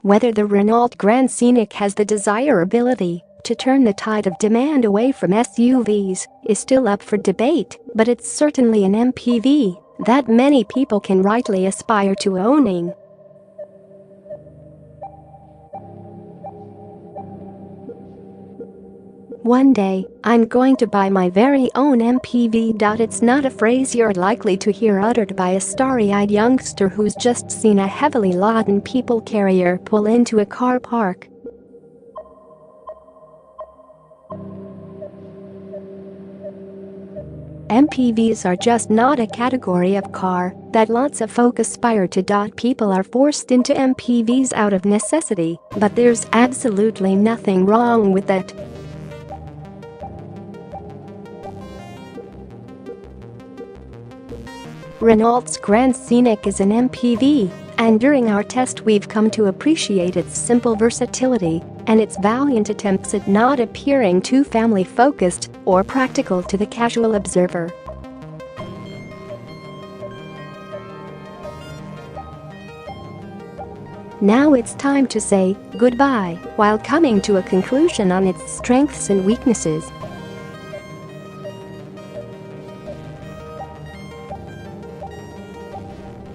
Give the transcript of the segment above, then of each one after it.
Whether the Renault Grand Scenic has the desirability to turn the tide of demand away from SUVs is still up for debate, but it's certainly an MPV that many people can rightly aspire to owning. One day, I'm going to buy my very own MPV. It's not a phrase you're likely to hear uttered by a starry-eyed youngster who's just seen a heavily laden people carrier pull into a car park. MPVs are just not a category of car that lots of folk aspire to. People are forced into MPVs out of necessity, but there's absolutely nothing wrong with that. Renault's Grand Scenic is an MPV, and during our test we've come to appreciate its simple versatility and its valiant attempts at not appearing too family-focused or practical to the casual observer. Now it's time to say goodbye while coming to a conclusion on its strengths and weaknesses.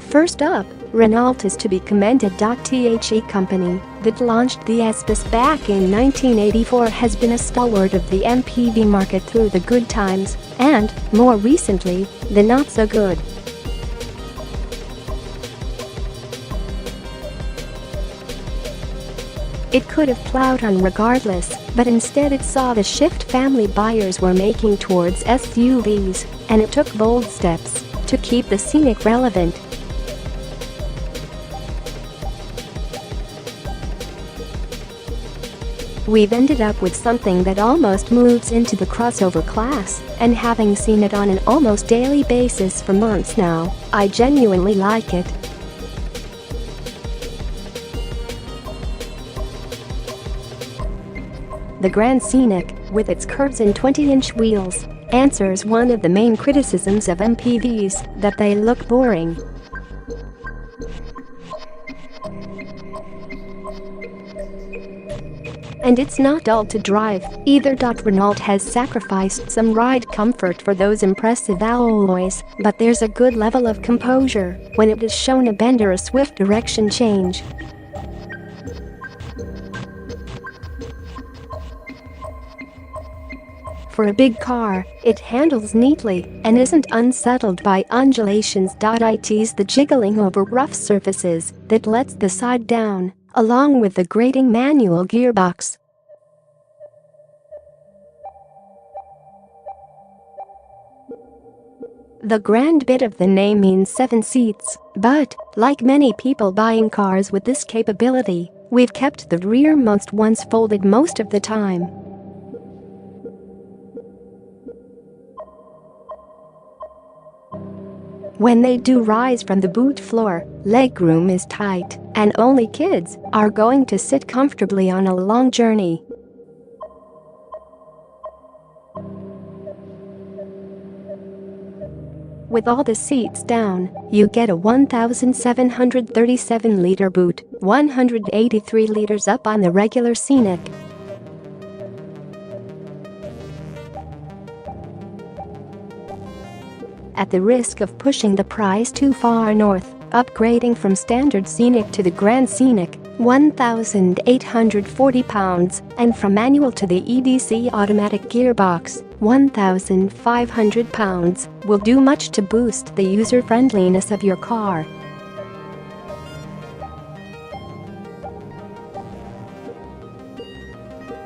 First up, Renault is to be commended. The company that launched the S-Bus back in 1984 has been a stalwart of the MPV market through the good times and, more recently, the not-so-good. It could have plowed on regardless, but instead it saw the shift family buyers were making towards SUVs, and it took bold steps to keep the Scenic relevant. We've ended up with something that almost moves into the crossover class, and having seen it on an almost daily basis for months now, I genuinely like it. The Grand Scenic, with its curves and 20-inch wheels, answers one of the main criticisms of MPVs, that they look boring. And it's not dull to drive, either. Renault has sacrificed some ride comfort for those impressive alloys, but there's a good level of composure when it is shown a bend or a swift direction change. For a big car, it handles neatly and isn't unsettled by undulations.It, the jiggling over rough surfaces that lets the side down, along with the grating manual gearbox. The grand bit of the name means 7 seats, but, like many people buying cars with this capability, we've kept the rearmost ones folded most of the time. When they do rise from the boot floor, legroom is tight, and only kids are going to sit comfortably on a long journey. With all the seats down, you get a 1,737-liter boot, 183 liters up on the regular Scenic. At the risk of pushing the price too far north, upgrading from standard Scenic to the Grand Scenic, £1,840, and from manual to the EDC automatic gearbox, £1,500, will do much to boost the user-friendliness of your car.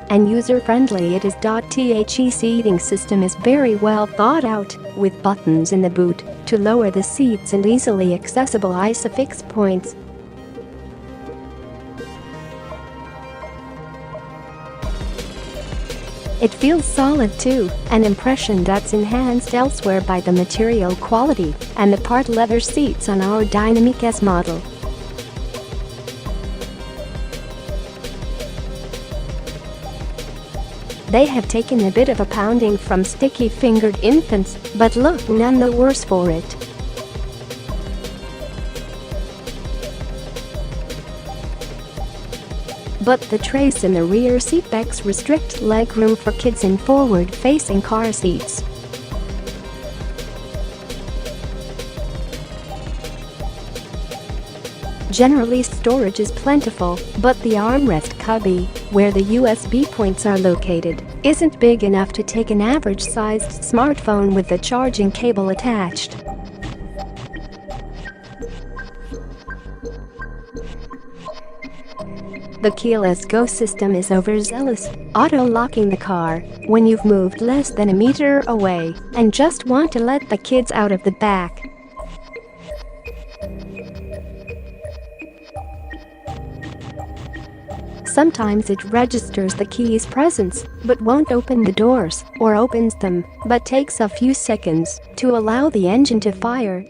And user-friendly it is. The seating system is very well thought out, with buttons in the boot to lower the seats and easily accessible ISOFIX points. It feels solid too, an impression that's enhanced elsewhere by the material quality and the part leather seats on our Dynamique S model. They have taken a bit of a pounding from sticky-fingered infants, but look none the worse for it. but the trays in the rear seatbacks restrict legroom for kids in forward-facing car seats. Generally, storage is plentiful, but the armrest cubby, where the USB points are located, isn't big enough to take an average-sized smartphone with the charging cable attached. The keyless go system is overzealous, auto-locking the car when you've moved less than a meter away and just want to let the kids out of the back. Sometimes it registers the key's presence, but won't open the doors, or opens them, but takes a few seconds to allow the engine to fire.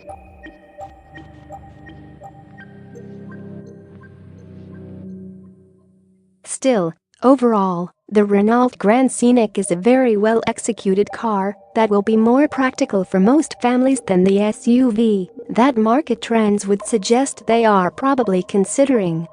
Still, overall, the Renault Grand Scenic is a very well-executed car that will be more practical for most families than the SUV that market trends would suggest they are probably considering.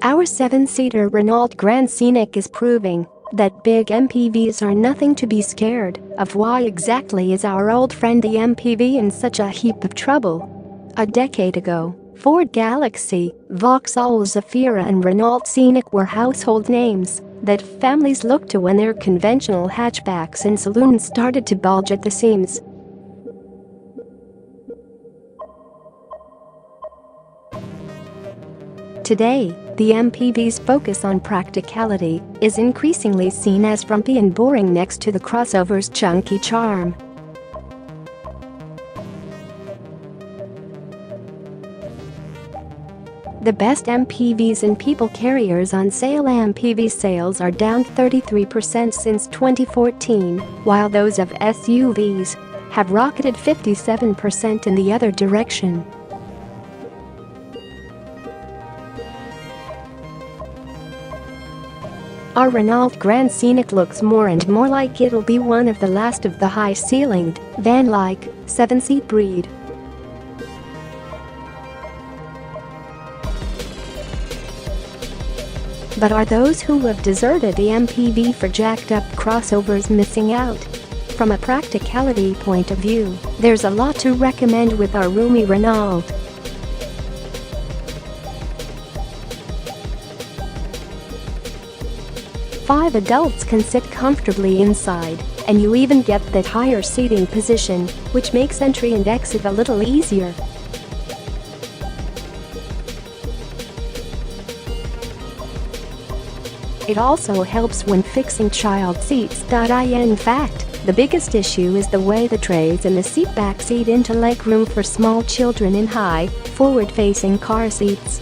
Our 7-seater Renault Grand Scenic is proving that big MPVs are nothing to be scared of. Why exactly is our old friend the MPV in such a heap of trouble? A decade ago, Ford Galaxy, Vauxhall Zafira and Renault Scenic were household names that families looked to when their conventional hatchbacks and saloons started to bulge at the seams. Today, the MPV's focus on practicality is increasingly seen as frumpy and boring next to the crossover's chunky charm. The best MPVs and people carriers on sale. MPV sales are down 33% since 2014, while those of SUVs have rocketed 57% in the other direction. Our Renault Grand Scenic looks more and more like it'll be one of the last of the high-ceilinged, van-like, 7-seat breed. But are those who have deserted the MPV for jacked-up crossovers missing out? From a practicality point of view, there's a lot to recommend with our roomy Renault. Five adults can sit comfortably inside, and you even get that higher seating position, which makes entry and exit a little easier. It also helps when fixing child seats.It. In fact, the biggest issue is the way the trays in the seatbacks eat into legroom for small children in high, forward-facing car seats.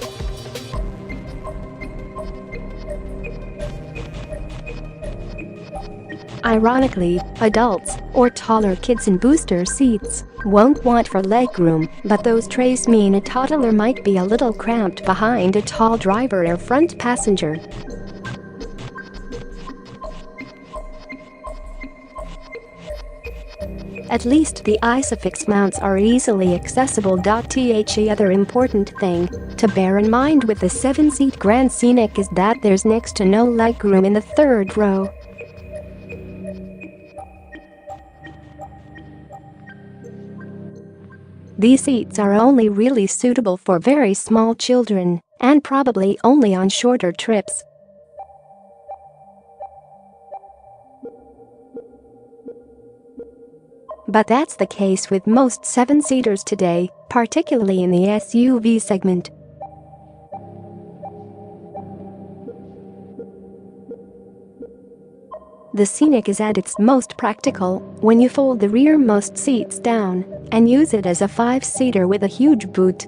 Ironically, adults or taller kids in booster seats won't want for legroom, but those trays mean a toddler might be a little cramped behind a tall driver or front passenger. At least the ISOFIX mounts are easily accessible. The other important thing to bear in mind with the 7-seat Grand Scenic is that there's next to no legroom in the third row. These seats are only really suitable for very small children, and probably only on shorter trips. But that's the case with most 7-seaters today, particularly in the SUV segment. The Scenic is at its most practical when you fold the rearmost seats down and use it as a 5-seater with a huge boot.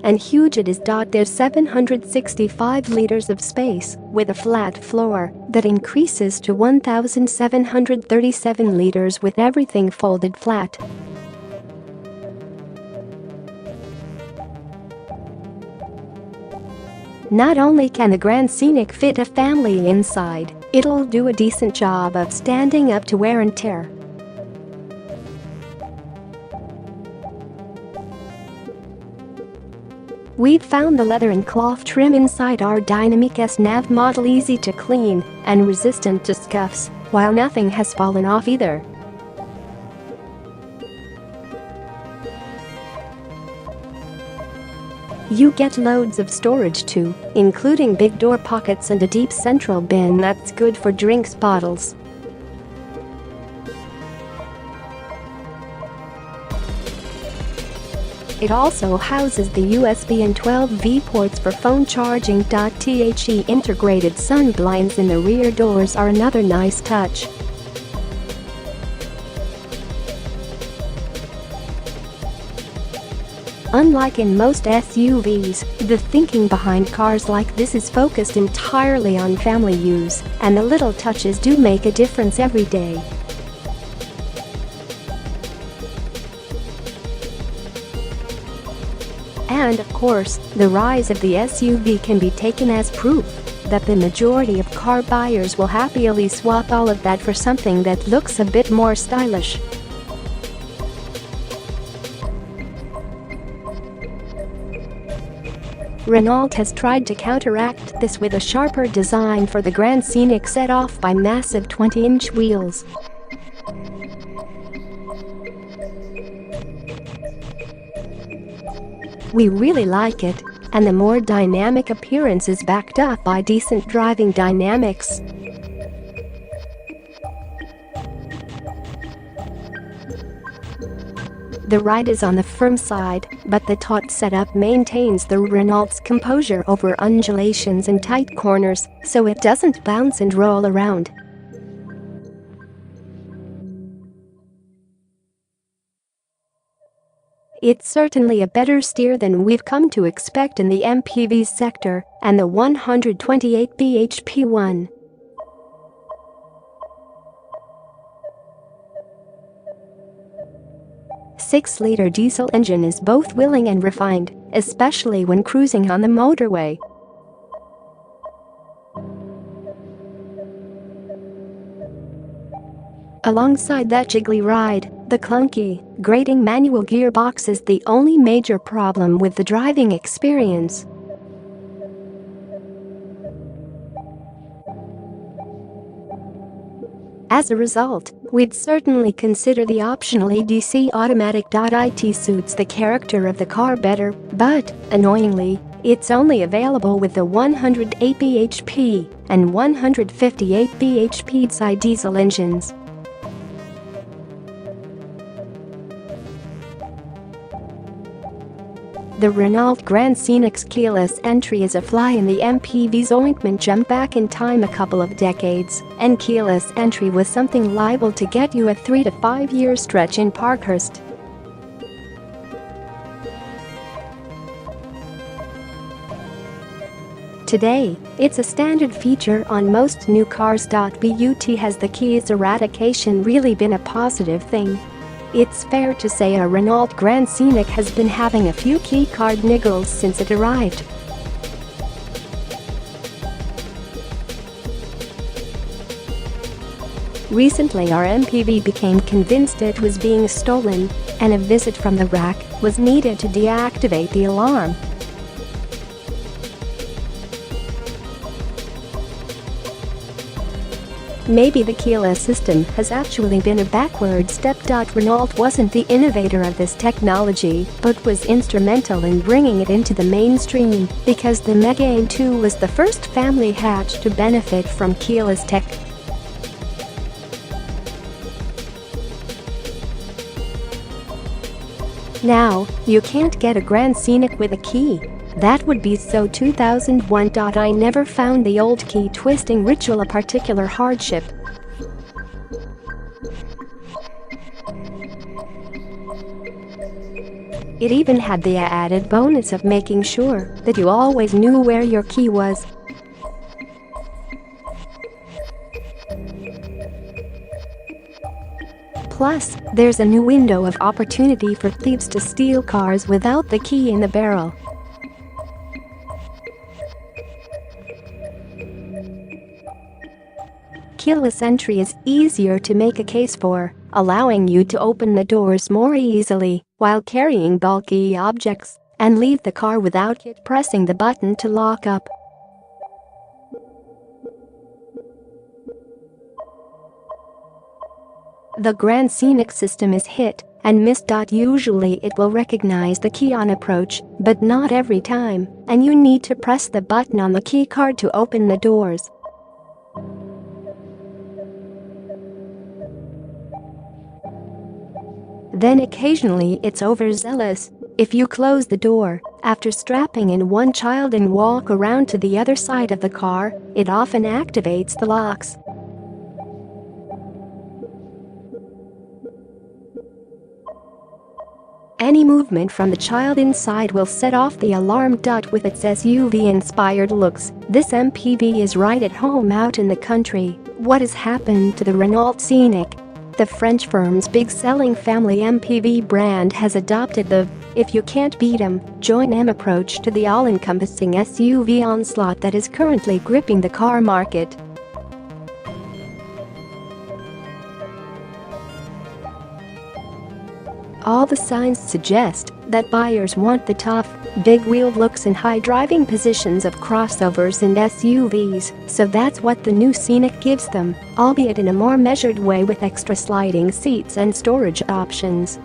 And huge it is. There's 765 liters of space with a flat floor that increases to 1,737 liters with everything folded flat. Not only can the Grand Scenic fit a family inside, It'll do a decent job of standing up to wear and tear. We've found the leather and cloth trim inside our Dynamique S nav model easy to clean and resistant to scuffs, while nothing has fallen off either. You get loads of storage too, including big door pockets and a deep central bin that's good for drinks bottles. It also houses the USB and 12V ports for phone charging. The integrated sun blinds in the rear doors are another nice touch. Unlike in most SUVs, the thinking behind cars like this is focused entirely on family use, and the little touches do make a difference every day. And of course, the rise of the SUV can be taken as proof that the majority of car buyers will happily swap all of that for something that looks a bit more stylish. Renault has tried to counteract this with a sharper design for the Grand Scenic set off by massive 20-inch wheels. We really like it, and the more dynamic appearance is backed up by decent driving dynamics. The ride is on the firm side, but the taut setup maintains the Renault's composure over undulations and tight corners, so it doesn't bounce and roll around. It's certainly a better steer than we've come to expect in the MPV sector and the 128 bhp one. Six-liter diesel engine is both willing and refined, especially when cruising on the motorway. Alongside that jiggly ride, the clunky, grating manual gearbox is the only major problem with the driving experience. As a result, we'd certainly consider the optional ADC automatic.It suits the character of the car better, but, annoyingly, it's only available with the 108 bhp and 158 bhp side diesel engines. The Renault Grand Scenic's keyless entry is a fly in the MPV's ointment. Jump back in time a couple of decades, and keyless entry was something liable to get you a 3 to 5 year stretch in Parkhurst. Today, it's a standard feature on most new cars. But has the keys eradication really been a positive thing? It's fair to say a Renault Grand Scenic has been having a few key card niggles since it arrived. Recently our MPV became convinced it was being stolen, and a visit from the rack was needed to deactivate the alarm. Maybe the keyless system has actually been a backward step. Renault wasn't the innovator of this technology, but was instrumental in bringing it into the mainstream, because the Megane 2 was the first family hatch to benefit from keyless tech. Now, you can't get a Grand Scenic with a key. That would be so 2001. I never found the old key twisting ritual a particular hardship. It even had the added bonus of making sure that you always knew where your key was. Plus, there's a new window of opportunity for thieves to steal cars without the key in the barrel. Keyless entry is easier to make a case for, allowing you to open the doors more easily while carrying bulky objects and leave the car without pressing the button to lock up. The Grand Scenic system is hit and miss. Usually it will recognize the key on approach, but not every time, and you need to press the button on the key card to open the doors. Then occasionally it's overzealous. If you close the door after strapping in one child and walk around to the other side of the car, it often activates the locks. Any movement from the child inside will set off the alarm. With its SUV-inspired looks, this MPV is right at home out in the country. What has happened to the Renault Scenic? The French firm's big-selling family MPV brand has adopted the "if you can't beat 'em, join 'em" approach to the all-encompassing SUV onslaught that is currently gripping the car market. All the signs suggest that buyers want the tough, big-wheeled looks and high driving positions of crossovers and SUVs, so that's what the new Scenic gives them, albeit in a more measured way with extra sliding seats and storage options.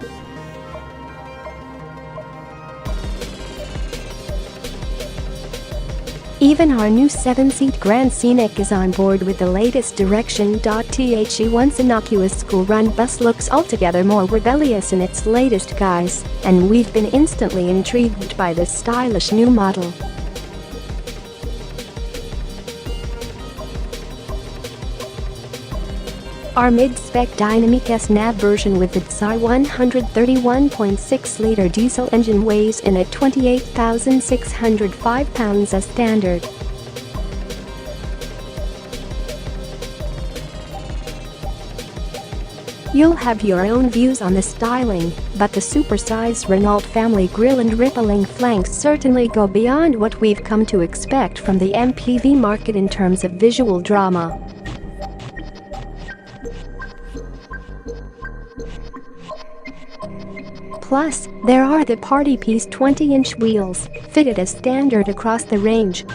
Even our new 7-seat Grand Scenic is on board with the latest direction. The once innocuous school-run bus looks altogether more rebellious in its latest guise, and we've been instantly intrigued by this stylish new model. Our mid-spec Dynamique S nav version with its 131.6-liter diesel engine weighs in at 28,605 pounds as standard. You'll have your own views on the styling, but the supersized Renault family grille and rippling flanks certainly go beyond what we've come to expect from the MPV market in terms of visual drama. Plus, there are the party-piece 20-inch wheels, fitted as standard across the range.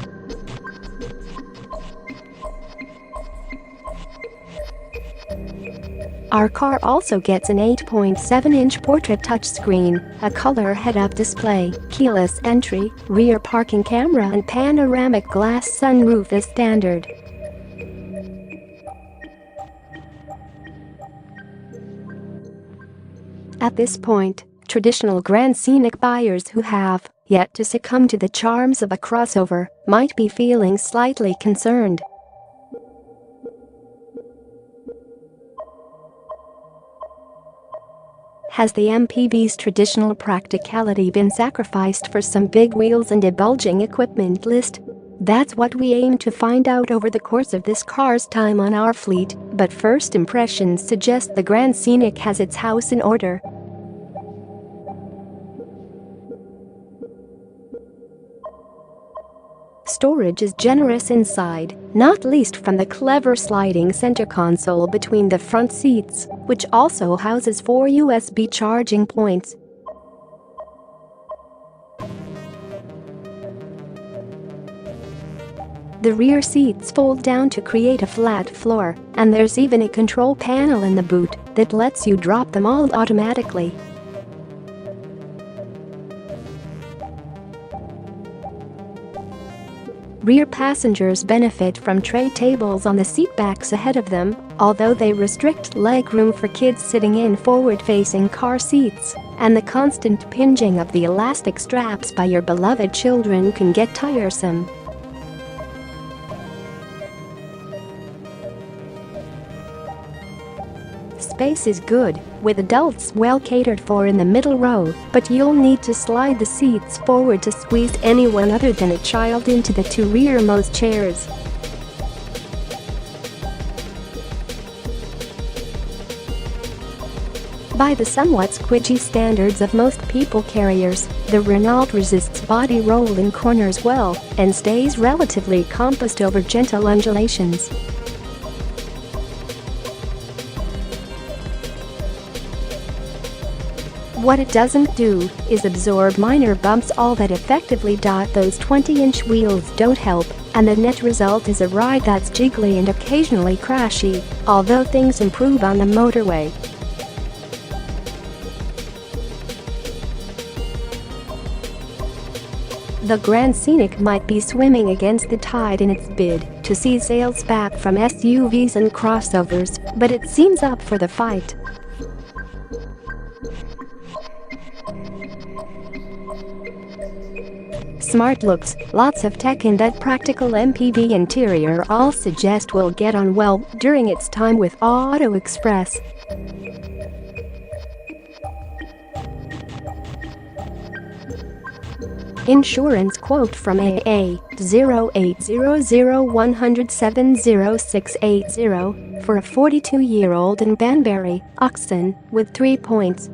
Our car also gets an 8.7-inch portrait touchscreen, a color head-up display, keyless entry, rear parking camera and panoramic glass sunroof as standard. At this point, traditional Grand Scenic buyers who have yet to succumb to the charms of a crossover might be feeling slightly concerned. Has the MPV's traditional practicality been sacrificed for some big wheels and a bulging equipment list? That's what we aim to find out over the course of this car's time on our fleet, but first impressions suggest the Grand Scenic has its house in order. Storage is generous inside, not least from the clever sliding center console between the front seats, which also houses 4 USB charging points. The rear seats fold down to create a flat floor, and there's even a control panel in the boot that lets you drop them all automatically. Rear passengers benefit from tray tables on the seatbacks ahead of them, although they restrict legroom for kids sitting in forward-facing car seats, and the constant pinching of the elastic straps by your beloved children can get tiresome. Space is good, with adults well catered for in the middle row, but you'll need to slide the seats forward to squeeze anyone other than a child into the 2 rearmost chairs. By the somewhat squidgy standards of most people carriers, the Renault resists body roll in corners well and stays relatively compassed over gentle undulations. What it doesn't do is absorb minor bumps, all that effectively. Those 20-inch wheels don't help, and the net result is a ride that's jiggly and occasionally crashy, although things improve on the motorway. The Grand Scenic might be swimming against the tide in its bid to see sales back from SUVs and crossovers, but it seems up for the fight. Smart looks, lots of tech, and that practical MPV interior all suggest will get on well during its time with Auto Express. Insurance quote from AA 080010070680 for a 42-year-old in Banbury, Oxon, with 3 points.